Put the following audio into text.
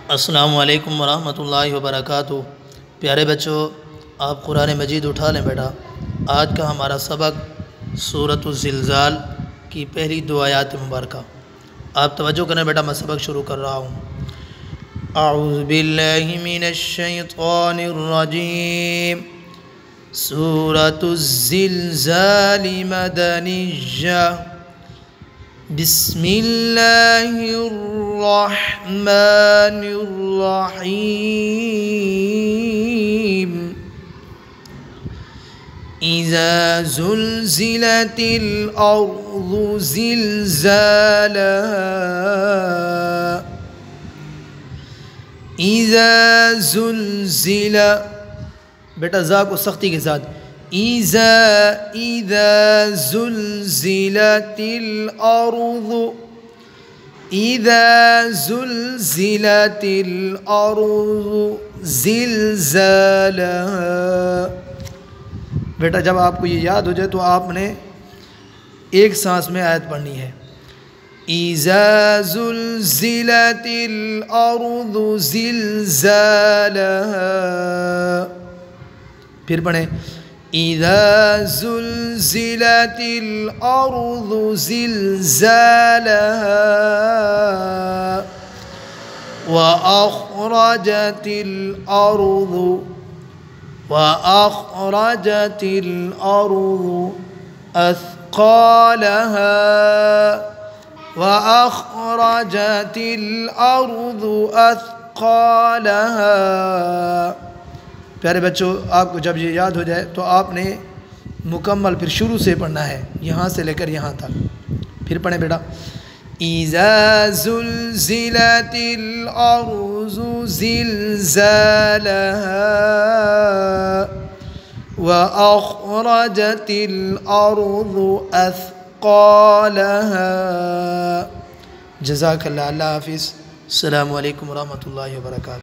अस्सलामु अलैकुम वरहमतुल्लाहि वबरकातुहू। प्यारे बच्चों, आप कुरान मजीद उठा लें बेटा। आज का हमारा सबक सूरतुज़ ज़िलज़ाल की पहली दो आयात मुबारका। आप तवज्जो करें बेटा, मैं सबक शुरू कर रहा हूँ। अऊज़ु बिल्लाहि मिनश शैतानिर रजीम। सूरतुज़ ज़िलज़ाल मदनिय्या। बिस्मिल्लाहिर्रहमानिर्रहीम। इज़ा ज़ुल्ज़िलतिल अर्ज़ु ज़िलज़ालहा। इज़ा ज़ुल्ज़िला, बेटा ज़ा को सख्ती के साथ, इज़ा ज़ुल्ज़िलतिल अर्ज़ु, इज़ा ज़ुल्ज़िलतिल अर्ज़ु ज़िलज़ालहा। बेटा जब आपको ये याद हो जाए तो आपने एक सांस में आयत पढ़नी है। इज़ा ज़ुल्ज़िलतिल अर्ज़ु ज़िलज़ालहा। फिर पढ़ें, इज़ा ज़ुल्ज़िलतिल अर्ज़ु ज़िलज़ालहा व अख़रजतिल अर्ज़ु अथक़ालहा व अख़रजतिल अर्ज़ु अथक़ालहा। प्यारे बच्चों, आपको जब ये याद हो जाए तो आपने मुकम्मल फिर शुरू से पढ़ना है, यहाँ से लेकर यहाँ तक। फिर पढ़ें बेटा, इज़ा ज़ुल्ज़िलतिल अर्ज़ु ज़िलज़ालहा व अख़रजतिल अर्ज़ु अथक़ालहा। जज़ाकल्लाह। अल्लाह हाफ़िज़। अस्सलामु अलैकुम वरहमतुल्लाहि वबरकातुहू।